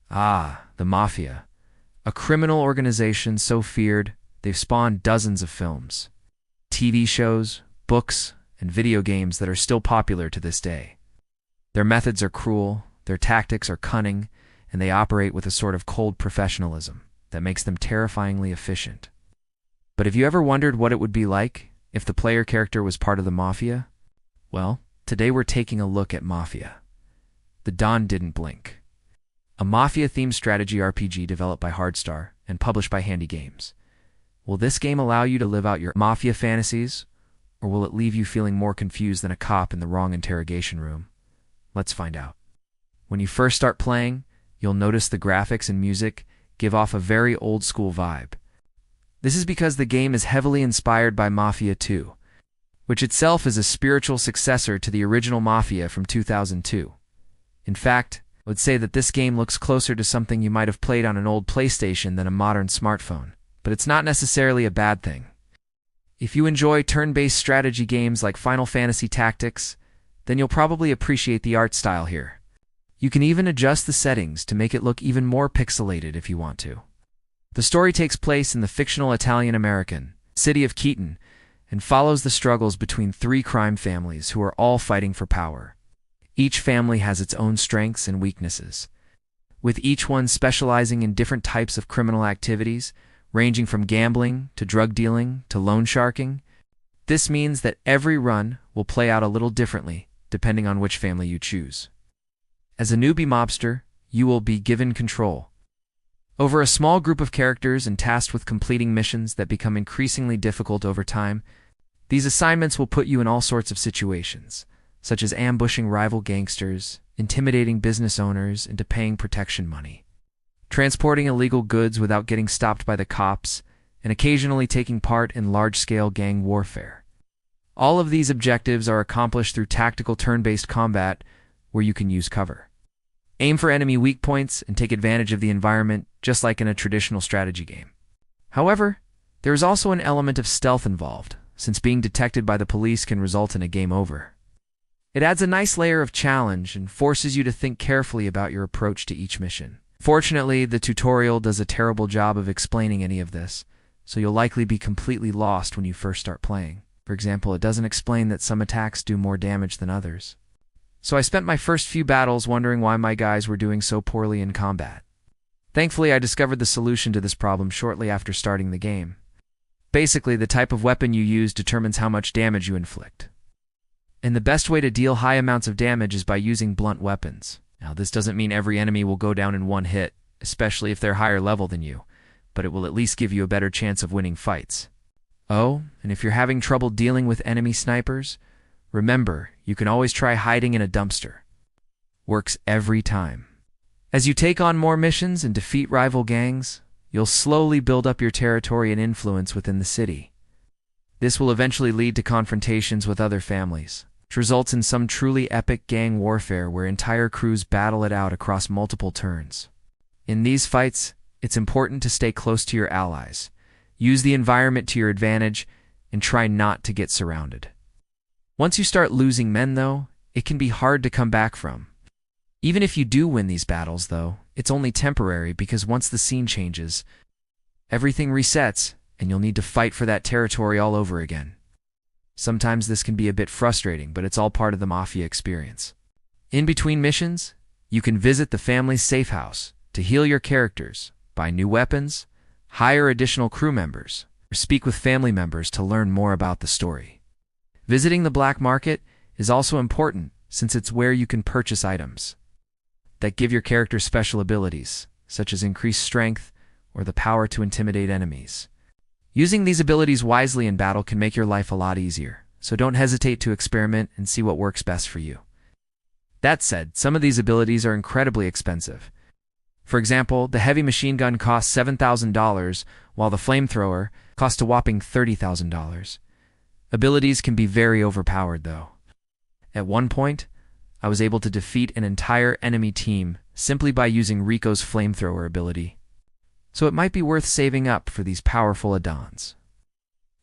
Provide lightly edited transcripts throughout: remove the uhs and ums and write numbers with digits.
Ah, the Mafia. A criminal organization so feared, they've spawned dozens of films, TV shows, books, and video games that are still popular to this day. Their methods are cruel, their tactics are cunning, and they operate with a sort of cold professionalism that makes them terrifyingly efficient. But have you ever wondered what it would be like if the player character was part of the Mafia? Well, today we're taking a look at Mafia. The Dawn Didn't Blink. A Mafia-themed strategy RPG developed by Hardstar and published by Handy Games. Will this game allow you to live out your Mafia fantasies, or will it leave you feeling more confused than a cop in the wrong interrogation room? Let's find out. When you first start playing, you'll notice the graphics and music give off a very old-school vibe. This is because the game is heavily inspired by Mafia 2, which itself is a spiritual successor to the original Mafia from 2002. In fact, I would say that this game looks closer to something you might have played on an old PlayStation than a modern smartphone, but it's not necessarily a bad thing. If you enjoy turn-based strategy games like Final Fantasy Tactics, then you'll probably appreciate the art style here. You can even adjust the settings to make it look even more pixelated if you want to. The story takes place in the fictional Italian-American city of Keaton and follows the struggles between three crime families who are all fighting for power. Each family has its own strengths and weaknesses, with each one specializing in different types of criminal activities, ranging from gambling to drug dealing to loan sharking. This means that every run will play out a little differently depending on which family you choose. As a newbie mobster, you will be given control over a small group of characters and tasked with completing missions that become increasingly difficult over time. These assignments will put you in all sorts of situations, such as ambushing rival gangsters, intimidating business owners into paying protection money, transporting illegal goods without getting stopped by the cops, and occasionally taking part in large-scale gang warfare. All of these objectives are accomplished through tactical turn-based combat where you can use cover. Aim for enemy weak points and take advantage of the environment just like in a traditional strategy game. However, there is also an element of stealth involved, since being detected by the police can result in a game over. It adds a nice layer of challenge and forces you to think carefully about your approach to each mission. Fortunately, the tutorial does a terrible job of explaining any of this, so you'll likely be completely lost when you first start playing. For example, it doesn't explain that some attacks do more damage than others. So I spent my first few battles wondering why my guys were doing so poorly in combat. Thankfully, I discovered the solution to this problem shortly after starting the game. Basically, the type of weapon you use determines how much damage you inflict. And the best way to deal high amounts of damage is by using blunt weapons. Now, this doesn't mean every enemy will go down in one hit, especially if they're higher level than you, but it will at least give you a better chance of winning fights. Oh, and if you're having trouble dealing with enemy snipers, remember, you can always try hiding in a dumpster. Works every time. As you take on more missions and defeat rival gangs, you'll slowly build up your territory and influence within the city. This will eventually lead to confrontations with other families, which results in some truly epic gang warfare where entire crews battle it out across multiple turns. In these fights, it's important to stay close to your allies, use the environment to your advantage, and try not to get surrounded. Once you start losing men, though, it can be hard to come back from. Even if you do win these battles, though, it's only temporary because once the scene changes, everything resets and you'll need to fight for that territory all over again. Sometimes this can be a bit frustrating, but it's all part of the Mafia experience. In between missions, you can visit the family's safe house to heal your characters, buy new weapons, hire additional crew members, or speak with family members to learn more about the story. Visiting the black market is also important since it's where you can purchase items that give your character special abilities, such as increased strength or the power to intimidate enemies. Using these abilities wisely in battle can make your life a lot easier, so don't hesitate to experiment and see what works best for you. That said, some of these abilities are incredibly expensive. For example, the heavy machine gun costs $7,000, while the flamethrower costs a whopping $30,000. Abilities can be very overpowered, though. At one point, I was able to defeat an entire enemy team simply by using Rico's flamethrower ability. So it might be worth saving up for these powerful add-ons.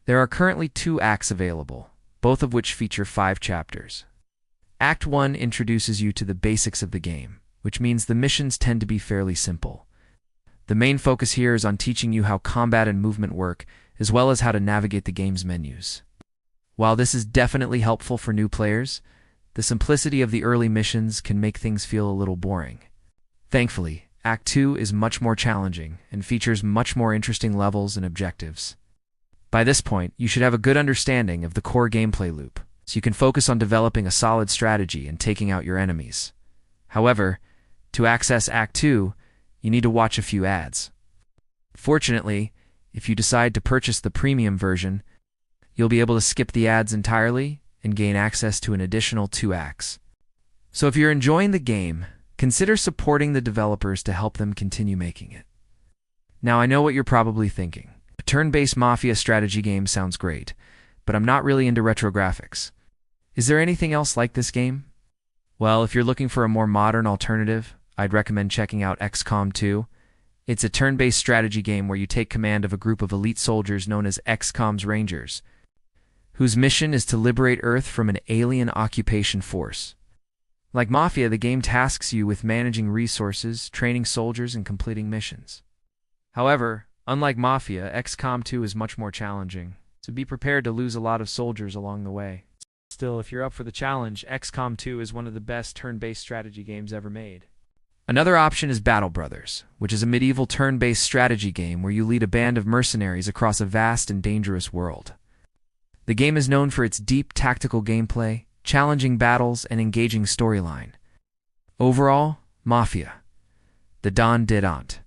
There are currently 2 acts available, both of which feature 5 chapters. Act 1 introduces you to the basics of the game, which means the missions tend to be fairly simple. The main focus here is on teaching you how combat and movement work, as well as how to navigate the game's menus. While this is definitely helpful for new players, the simplicity of the early missions can make things feel a little boring. Thankfully, Act 2 is much more challenging and features much more interesting levels and objectives. By this point, you should have a good understanding of the core gameplay loop, so you can focus on developing a solid strategy and taking out your enemies. However, to access Act 2, you need to watch a few ads. Fortunately, if you decide to purchase the premium version, you'll be able to skip the ads entirely and gain access to an additional 2 acts. So if you're enjoying the game, consider supporting the developers to help them continue making it. Now, I know what you're probably thinking. A turn-based Mafia strategy game sounds great, but I'm not really into retro graphics. Is there anything else like this game? Well, if you're looking for a more modern alternative, I'd recommend checking out XCOM 2. It's a turn-based strategy game where you take command of a group of elite soldiers known as XCOM's Rangers, whose mission is to liberate Earth from an alien occupation force. Like Mafia, the game tasks you with managing resources, training soldiers, and completing missions. However, unlike Mafia, XCOM 2 is much more challenging, so be prepared to lose a lot of soldiers along the way. Still, if you're up for the challenge, XCOM 2 is one of the best turn-based strategy games ever made. Another option is Battle Brothers, which is a medieval turn-based strategy game where you lead a band of mercenaries across a vast and dangerous world. The game is known for its deep tactical gameplay, challenging battles, and engaging storyline. Overall, Mafia, the Don Didant.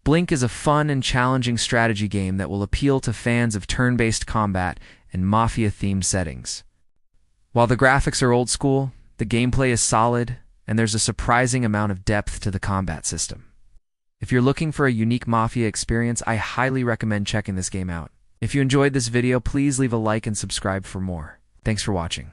Blink is a fun and challenging strategy game that will appeal to fans of turn-based combat and Mafia-themed settings. While the graphics are old school, the gameplay is solid, and there's a surprising amount of depth to the combat system. If you're looking for a unique Mafia experience, I highly recommend checking this game out. If you enjoyed this video, please leave a like and subscribe for more. Thanks for watching.